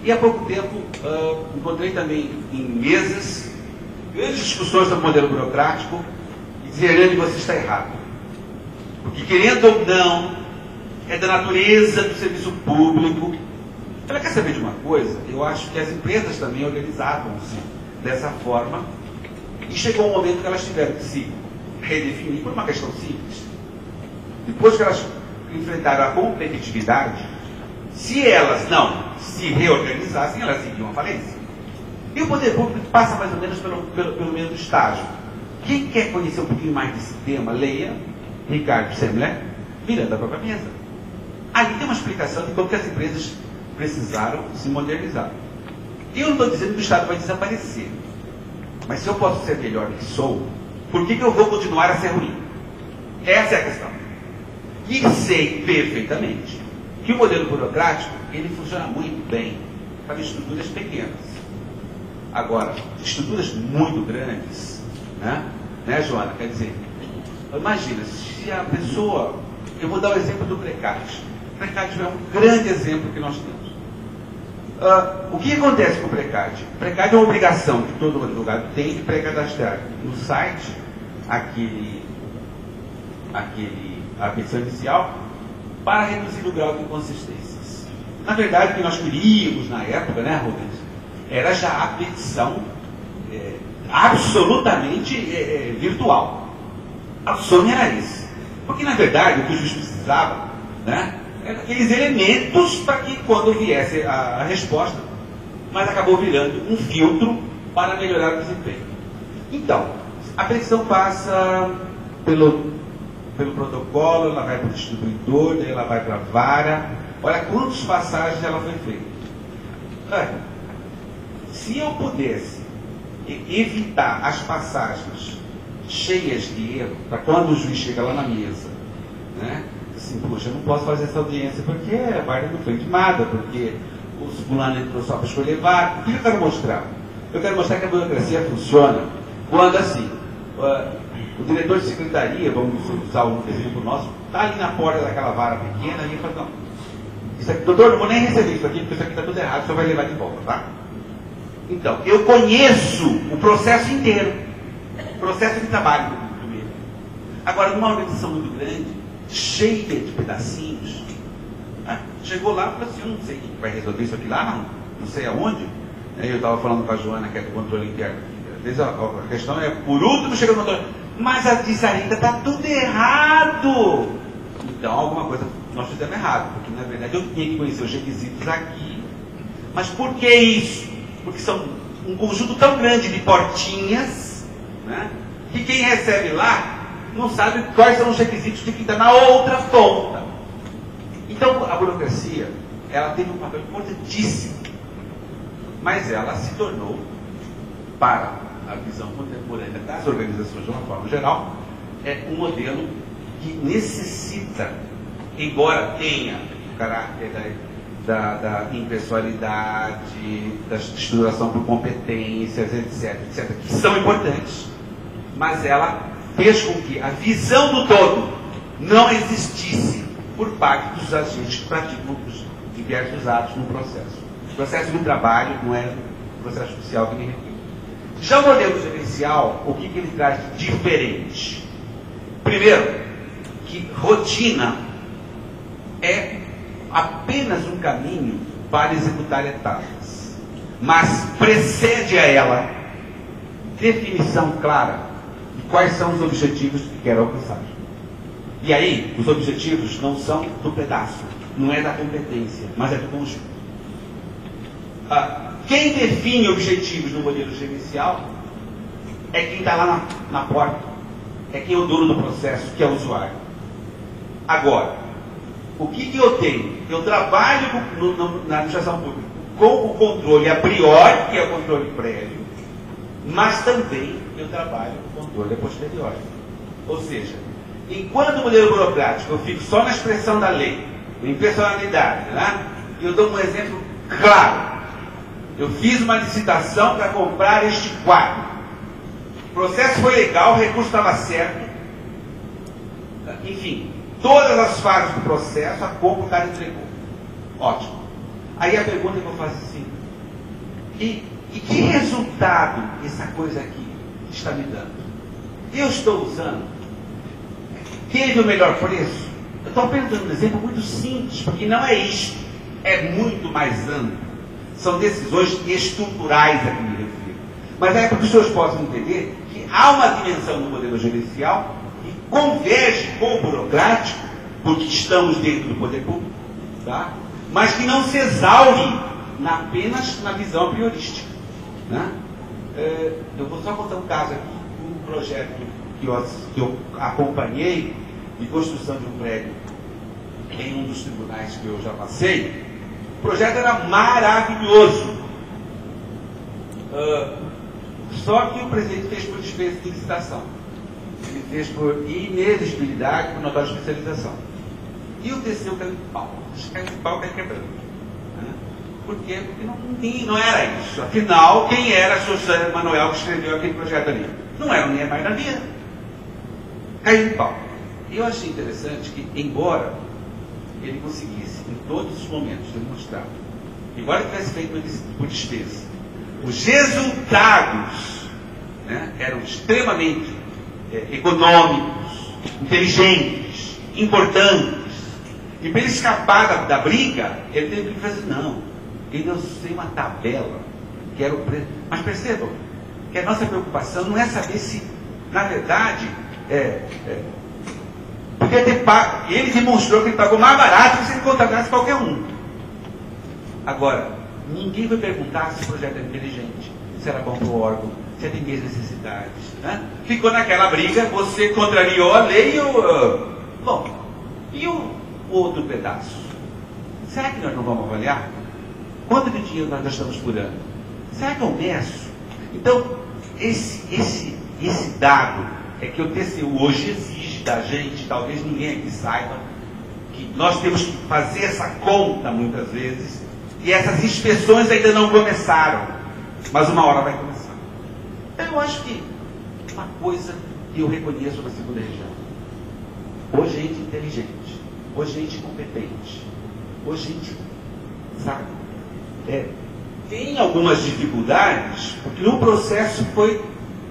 E há pouco tempo encontrei também em mesas grandes discussões sobre o modelo burocrático e dizer, Hernani, você está errado. Porque, querendo ou não, é da natureza do serviço público. Ela quer saber de uma coisa? Eu acho que as empresas também organizavam-se dessa forma e chegou um momento que elas tiveram que se redefinir por uma questão simples. Depois que elas enfrentaram a competitividade, se elas não se reorganizassem, elas iriam à falência. E o poder público passa mais ou menos pelo mesmo estágio. Quem quer conhecer um pouquinho mais desse tema, leia Ricardo Semler, Virando a Própria Mesa. Ali tem uma explicação de como que as empresas precisaram se modernizar. E eu não estou dizendo que o Estado vai desaparecer. Mas se eu posso ser melhor que sou, por que eu vou continuar a ser ruim? Essa é a questão. E sei perfeitamente que o modelo burocrático, ele funciona muito bem para estruturas pequenas. Agora, estruturas muito grandes, né, Joana? Quer dizer, imagina, se a pessoa... Eu vou dar o exemplo do Precate. O Precate é um grande exemplo que nós temos. O que acontece com o Precate? O Precate é uma obrigação que todo advogado tem de pré-cadastrar no site a petição inicial para reduzir o grau de inconsistências. Na verdade, o que nós queríamos na época, né, Rubens, era já a petição absolutamente virtual. O sonho era esse. Porque, na verdade, o que o juiz precisava, né, eram aqueles elementos para que, quando viesse a resposta, mas acabou virando um filtro para melhorar o desempenho. Então, a petição passa pelo protocolo, ela vai para o distribuidor, daí ela vai para a vara. Olha quantas passagens ela foi feita. Se eu pudesse evitar as passagens cheias de erro, para quando o juiz chega lá na mesa, né? Assim, poxa, eu não posso fazer essa audiência porque a guarda não foi intimada, porque o fulano entrou só para escolher vaga. O que eu quero mostrar? Eu quero mostrar que a burocracia funciona quando, assim, o diretor de secretaria, vamos usar um exemplo nosso, está ali na porta daquela vara pequena e ele fala, não, isso aqui, doutor, não vou nem receber isso aqui, porque isso aqui está tudo errado, o senhor vai levar de volta, tá? Então, eu conheço o processo inteiro, o processo de trabalho do mesmo. Agora, numa organização muito grande, cheia de pedacinhos, chegou lá e falou assim, eu não sei quem vai resolver isso aqui lá, não sei aonde. Aí eu estava falando com a Joana, que é do controle interno. Às vezes a questão é, por último, chega no controle, mas a Dissarita está tudo errado. Então, alguma coisa nós fizemos errado, porque na verdade eu tinha que conhecer os requisitos aqui. Mas por que isso? Porque são um conjunto tão grande de portinhas, né, que quem recebe lá não sabe quais são os requisitos de quem está na outra ponta. Então, a burocracia, ela teve um papel importantíssimo, mas ela se tornou, para a visão contemporânea das organizações de uma forma geral, um modelo que necessita, embora tenha o caráter da impessoalidade, da estruturação por competências, etc., que são importantes, mas ela fez com que a visão do todo não existisse por parte dos agentes que praticam os diversos atos no processo. O processo de trabalho não é o processo judicial que me refiro. Já o modelo gerencial, o que ele traz de diferente? Primeiro, que rotina é apenas um caminho para executar etapas, mas precede a ela definição clara de quais são os objetivos que quer alcançar. E aí, os objetivos não são do pedaço, não é da competência, mas é do conjunto. Quem define objetivos no modelo gerencial é quem está lá na porta, é quem é o dono do processo, que é o usuário. Agora, o que eu tenho? Eu trabalho na administração pública com o controle a priori, que é o controle prévio, mas também eu trabalho com o controle a posteriori. Ou seja, enquanto o modelo burocrático eu fico só na expressão da lei, em personalidade, né? Eu dou um exemplo claro. Eu fiz uma licitação para comprar este quadro. O processo foi legal, o recurso estava certo. Enfim, todas as fases do processo, a compra o cara entregou. Ótimo. Aí a pergunta que eu faço assim, e que resultado essa coisa aqui está me dando? Eu estou usando? Teve o melhor preço? Eu estou apenas dando um exemplo muito simples, porque não é isto, é muito mais amplo. São decisões estruturais a que me refiro. Mas é para que os senhores possam entender que há uma dimensão no modelo gerencial que converge com o burocrático, porque estamos dentro do poder público, tá? Mas que não se exaure apenas na visão priorística. Né? Eu vou só contar um caso aqui, um projeto que eu acompanhei de construção de um prédio em um dos tribunais que eu já passei. O projeto era maravilhoso. Só que o presidente fez por despesa de licitação. Ele fez por inexigibilidade, por notória especialização. E o TCU caiu de pau. Acho que caiu de pau, caiu quebrando. Né? Por quê? Porque não era isso. Afinal, quem era a Susana Manuel que escreveu aquele projeto ali? Não era o Niemeyer da Via. Caiu de pau. E eu achei interessante que, embora ele conseguisse, em todos os momentos, demonstrar, embora tivesse feito por despesa, os resultados, né, eram extremamente econômicos, inteligentes, importantes. E para ele escapar da briga, ele teve que fazer, não, ele deu uma tabela, que era o preço. Mas percebam que a nossa preocupação não é saber se, na verdade, podia ter pago. Ele demonstrou que ele pagou mais barato se ele contratasse qualquer um. Agora, ninguém vai perguntar se o projeto era inteligente, se era bom para o órgão, se atendeu as necessidades. Né? Ficou naquela briga, você contrariou a lei e o... Bom, e o outro pedaço? Será que nós não vamos avaliar? Quanto de dinheiro nós gastamos por ano? Será que eu meço? Então, esse dado é que o TCU hoje exige da gente, talvez ninguém aqui saiba, que nós temos que fazer essa conta muitas vezes, e essas inspeções ainda não começaram, mas uma hora vai começar. Então eu acho que uma coisa que eu reconheço na segunda região, ou gente inteligente, ou gente competente, ou gente, sabe, tem algumas dificuldades, porque o processo foi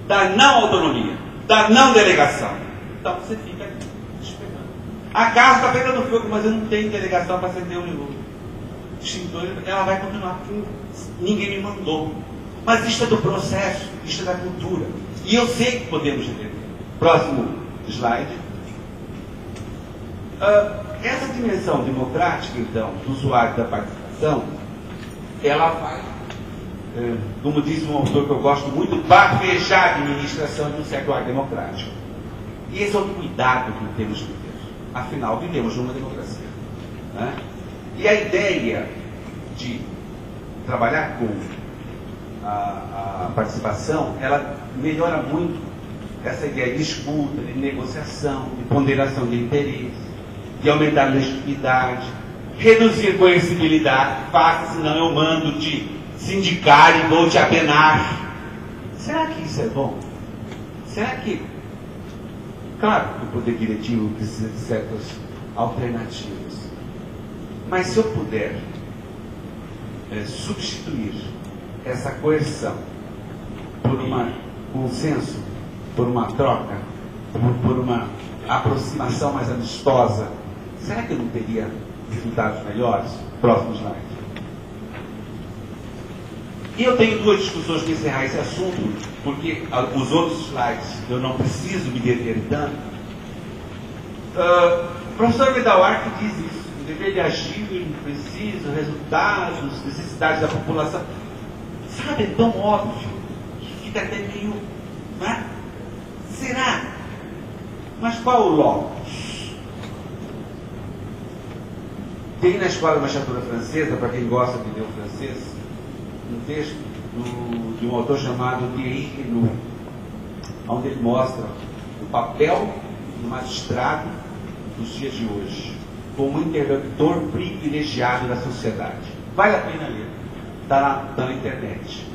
da não autonomia, da não delegação. Então você fica aqui, esperando. A casa está pegando fogo, mas eu não tenho delegação para acender o extintor, ela vai continuar, porque ninguém me mandou. Mas isto é do processo, isto é da cultura. E eu sei que podemos entender. Próximo slide. Essa dimensão democrática, então, do usuário da participação, ela vai, como diz um autor que eu gosto muito, bafejar a administração de um certo ar democrático. E esse é o cuidado que temos que ter. Afinal, vivemos numa democracia. Né? E a ideia de trabalhar com a participação, ela melhora muito essa ideia de escuta, de negociação, de ponderação de interesse, de aumentar a legitimidade, reduzir conhecibilidade, faça, senão eu mando te sindicar e vou te apenar. Será que isso é bom? Será que... Claro que o poder diretivo precisa de certas alternativas. Mas se eu puder substituir essa coerção por um consenso, por uma troca, por uma aproximação mais amistosa, será que eu não teria resultados melhores? Próximo slide. E eu tenho duas discussões para encerrar esse assunto, porque os outros slides eu não preciso me deter tanto. O professor Vidal Arque diz isso, o dever de agir, preciso, resultados, necessidades da população. Sabe, é tão óbvio, que fica até meio... Né? Será? Mas qual o logos? Tem na Escola de Magistratura Francesa, para quem gosta de ler o francês, um texto de um autor chamado Thierry Renaud, onde ele mostra o papel do magistrado dos dias de hoje, como interlocutor privilegiado da sociedade. Vale a pena ler. Está na internet.